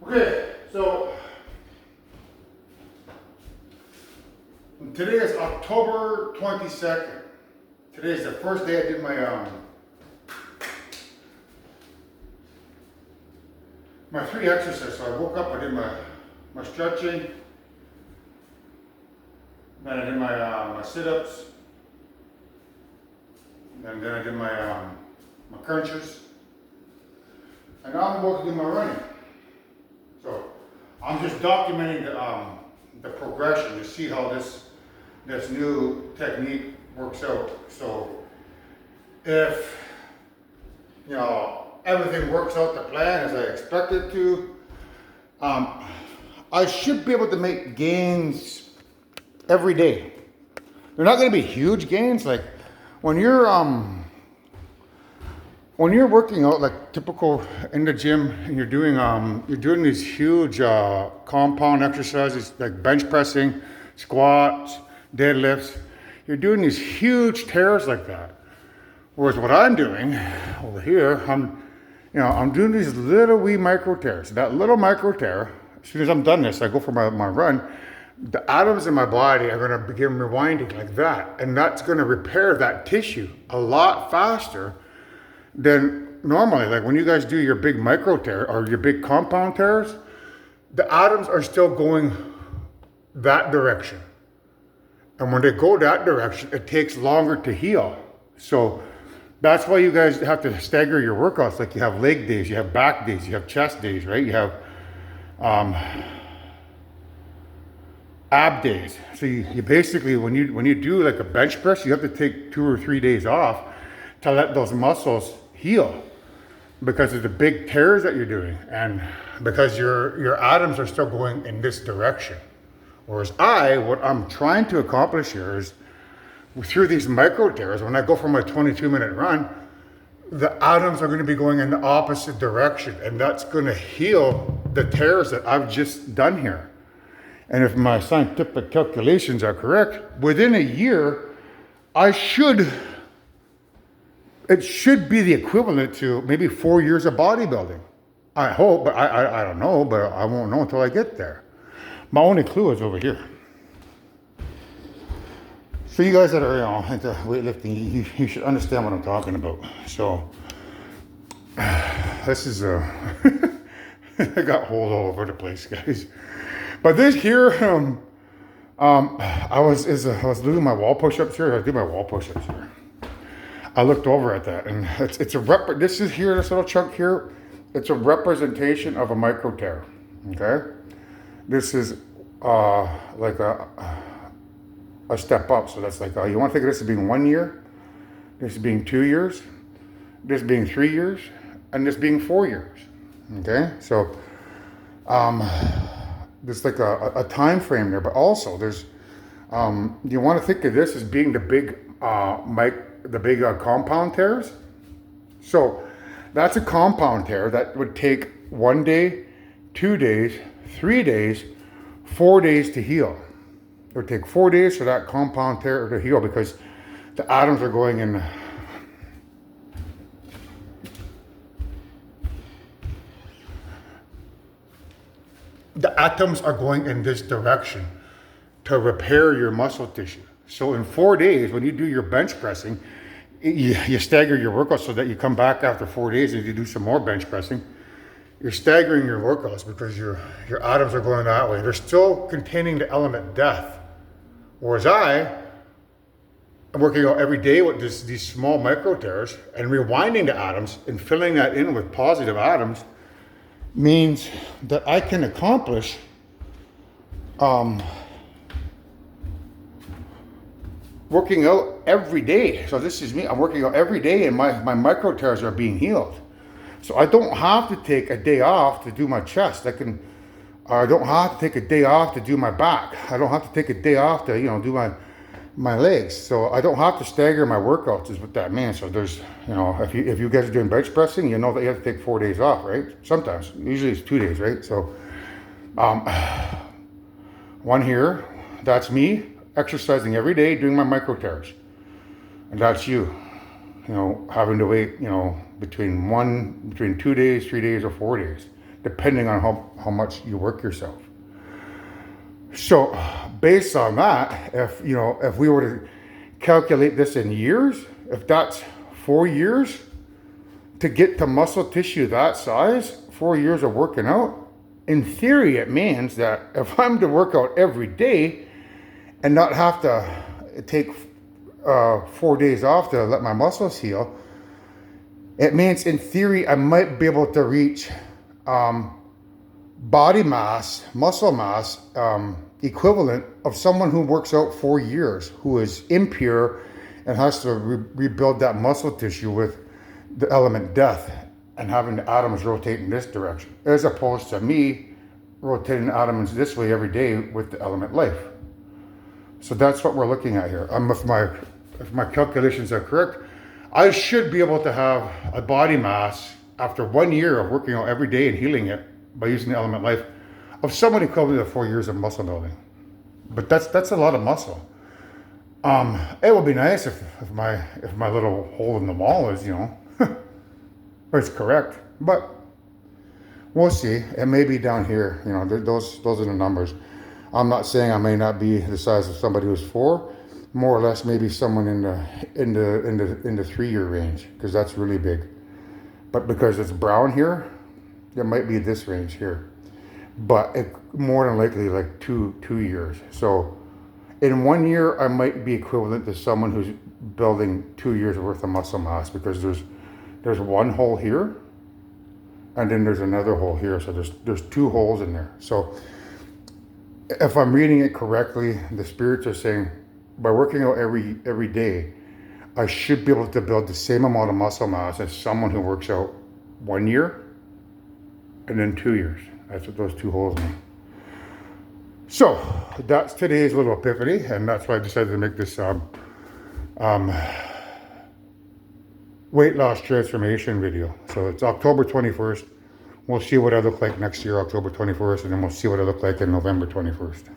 Okay, so today is October 22nd. Today is the first day I did my 3 exercises. So I woke up, I did my stretching, then I did my sit-ups, and then I did my crunches, and now I'm about to do my running. So I'm just documenting the progression to see how this new technique works out. So if everything works out the plan as I expect it to, I should be able to make gains every day. They're not going to be huge gains. Like when you're working out like typical in the gym and you're doing these huge compound exercises like bench pressing, squats, deadlifts, you're doing these huge tears like that. Whereas what I'm doing over here, I'm doing these little wee micro tears. That little micro tear, as soon as I'm done this, I go for my run, the atoms in my body are going to begin rewinding like that. And that's going to repair that tissue a lot faster than normally. Like when you guys do your big micro tear or your big compound tears, the atoms are still going that direction. And when they go that direction, it takes longer to heal. So that's why you guys have to stagger your workouts. Like you have leg days, you have back days, you have chest days, right? You have ab days. So you basically, when you do like a bench press, you have to take 2 or 3 days off to let those muscles heal because of the big tears that you're doing and because your atoms are still going in this direction. Whereas what I'm trying to accomplish here is through these micro tears, when I go for my 22-minute run, the atoms are going to be going in the opposite direction, and that's going to heal the tears that I've just done here. And if my scientific calculations are correct, within a year, it should be the equivalent to maybe 4 years of bodybuilding. I hope, but I don't know, but I won't know until I get there. My only clue is over here. So you guys that are into weightlifting, you should understand what I'm talking about. So this is I got holes all over the place, guys. But this here, I was doing my wall push-ups here. I do my wall push-ups here. I looked over at that, and it's a this little chunk here. It's a representation of a micro tear. Okay, this is like a step up. So that's like you want to think of this as being 1 year, this being 2 years, this being 3 years, and this being 4 years. Okay, so there's like a time frame there, but also there's you want to think of this as being the big compound tears. So that's a compound tear that would take 1 day, 2 days, 3 days, 4 days to heal. It would take 4 days for that compound tear to heal because the atoms are going in. The atoms are going in this direction to repair your muscle tissue. So in 4 days, when you do your bench pressing, you stagger your workouts so that you come back after 4 days and you do some more bench pressing. You're staggering your workouts because your atoms are going that way. They're still containing the element death. Whereas I'm working out every day with these small micro tears and rewinding the atoms and filling that in with positive atoms means that I can accomplish working out every day. So this is me. I'm working out every day and my micro tears are being healed. So I don't have to take a day off to do my chest. I don't have to take a day off to do my back. I don't have to take a day off to, do my legs. So I don't have to stagger my workouts is what that means. So there's, if you guys are doing bench pressing, you know that you have to take 4 days off, right? Sometimes, usually it's 2 days, right? So, one here, that's me exercising every day, doing my micro tears. And that's you, having to wait, between 2 days, 3 days, or 4 days depending on how much you work yourself. So based on that, if we were to calculate this in years, if that's 4 years to get to muscle tissue that size, 4 years of working out, in theory it means that if I'm to work out every day and not have to take 4 days off to let my muscles heal, it means in theory I might be able to reach body mass, muscle mass, equivalent of someone who works out 4 years, who is impure and has to rebuild that muscle tissue with the element death and having the atoms rotate in this direction, as opposed to me rotating the atoms this way every day with the element life. So that's what we're looking at here. If my calculations are correct, I should be able to have a body mass after 1 year of working out every day and healing it by using the element life of someone equivalent to 4 years of muscle building. But that's a lot of muscle. It would be nice if my little hole in the wall is, it's correct. But we'll see. It may be down here. Those are the numbers. I'm not saying I may not be the size of somebody who's 4. More or less, maybe someone in the 3 year range, because that's really big. But because it's brown here, it might be this range here. But it more than likely like two years. So in 1 year, I might be equivalent to someone who's building 2 years worth of muscle mass, because there's one hole here, and then there's another hole here. So there's 2 holes in there. So if I'm reading it correctly, the spirits are saying by working out every day, I should be able to build the same amount of muscle mass as someone who works out 1 year and then 2 years. That's what those 2 holes mean. So that's today's little epiphany, and that's why I decided to make this weight loss transformation video. So it's October 21st. We'll see what I look like next year, October 21st, and then we'll see what I look like in November 21st.